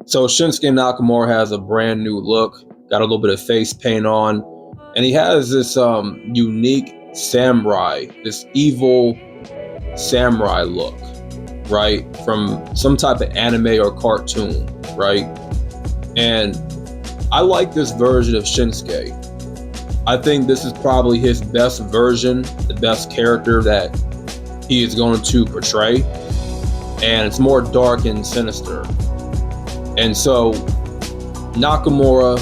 So Shinsuke Nakamura has a brand new look, got a little bit of face paint on, and he has this unique samurai, this evil samurai look, right? From some type of anime or cartoon, right? And I like this version of Shinsuke. I think this is probably his best version, the best character that he is going to portray. And it's more dark and sinister. And so Nakamura,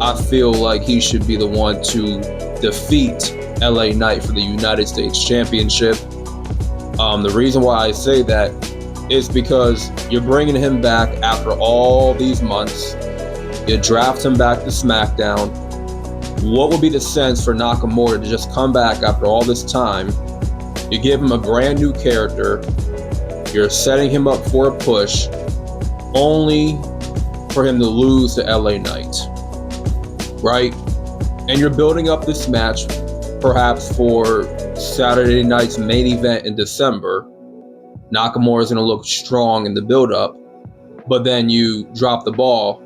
I feel like he should be the one to defeat LA Knight for the United States Championship. The reason why I say that is because you're bringing him back after all these months. You draft him back to SmackDown. What would be the sense for Nakamura to just come back after all this time? You give him a brand new character. You're setting him up for a push, only for him to lose to LA Knight, right? And you're building up this match, perhaps for Saturday night's main event in December. Nakamura is going to look strong in the build-up, but then you drop the ball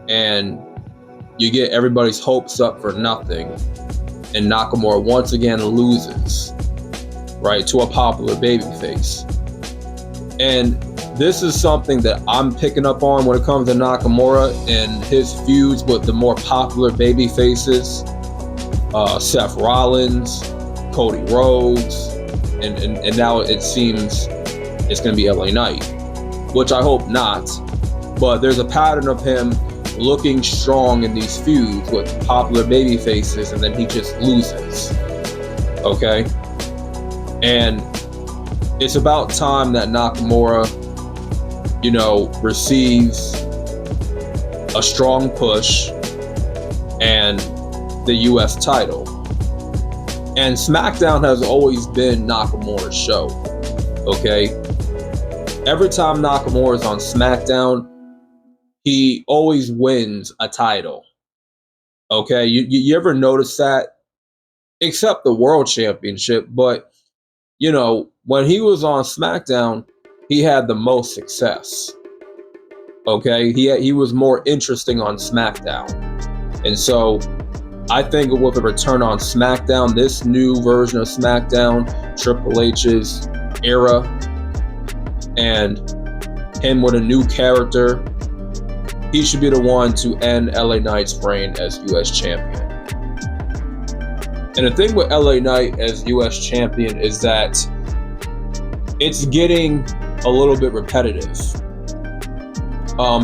and you get everybody's hopes up for nothing, and Nakamura once again loses, right, to a popular babyface. And this is something that I'm picking up on when it comes to Nakamura and his feuds with the more popular baby faces, Seth Rollins, Cody Rhodes, and now it seems it's going to be LA Knight, which I hope not. But there's a pattern of him looking strong in these feuds with popular baby faces, and then he just loses. Okay? And it's about time that Nakamura, receives a strong push and the US title. And SmackDown has always been Nakamura's show, okay? Every time Nakamura is on SmackDown, he always wins a title, okay? You ever notice that? Except the World Championship, but, when he was on SmackDown, he had the most success. Okay, he was more interesting on SmackDown, and so I think with a return on SmackDown, this new version of SmackDown, Triple H's era, and him with a new character, he should be the one to end LA Knight's reign as US champion. And the thing with LA Knight as US champion is that it's getting a little bit repetitive.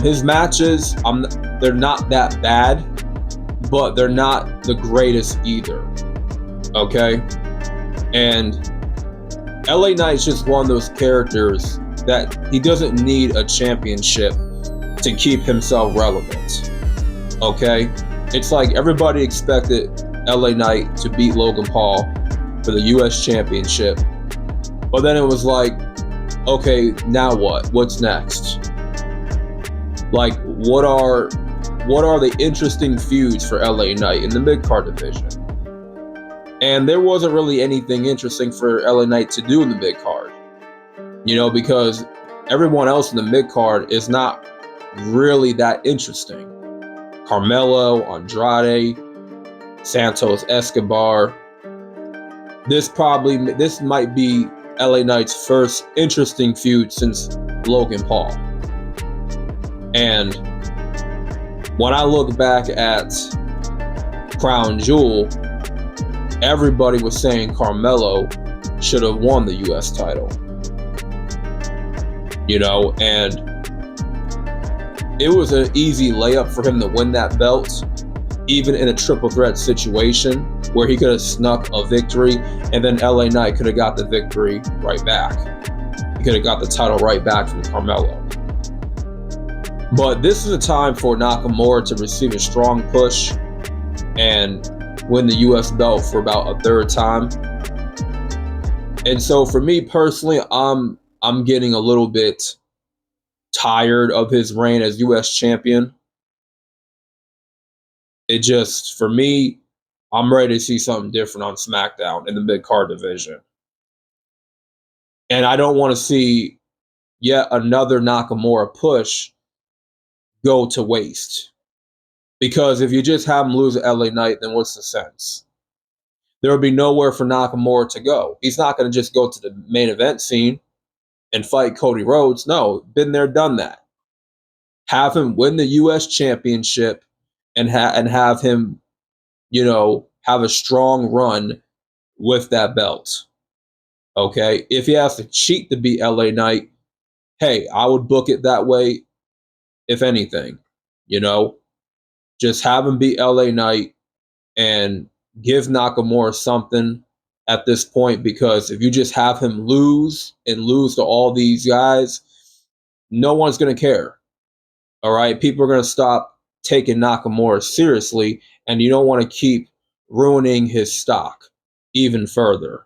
His matches, they're not that bad, but they're not the greatest either. Okay? And LA Knight's just one of those characters that he doesn't need a championship to keep himself relevant. Okay? It's like everybody expected LA Knight to beat Logan Paul for the US championship. But then it was like, okay, now what? What's next? Like, what are the interesting feuds for LA Knight in the mid-card division? And there wasn't really anything interesting for LA Knight to do in the mid-card. Because everyone else in the mid-card is not really that interesting. Carmelo, Andrade, Santos Escobar. This might be LA Knight's first interesting feud since Logan Paul. And when I look back at Crown Jewel, everybody was saying Carmelo should have won the US title. And it was an easy layup for him to win that belt, even in a triple threat situation where he could have snuck a victory, and then LA Knight could have got the victory right back. He could have got the title right back from Carmelo. But this is a time for Nakamura to receive a strong push and win the US belt for about a third time. And so for me personally, I'm getting a little bit tired of his reign as US champion. It just, for me, I'm ready to see something different on SmackDown in the mid-card division. And I don't want to see yet another Nakamura push go to waste. Because if you just have him lose at LA Knight, then what's the sense? There would be nowhere for Nakamura to go. He's not going to just go to the main event scene and fight Cody Rhodes. No, been there, done that. Have him win the U.S. Championship and have him, have a strong run with that belt. Okay, if he has to cheat to beat LA Knight, hey, I would book it that way. If anything, just have him beat LA Knight and give Nakamura something at this point, because if you just have him lose to all these guys, no one's going to care. All right. People are going to stop taking Nakamura seriously, and you don't want to keep ruining his stock even further.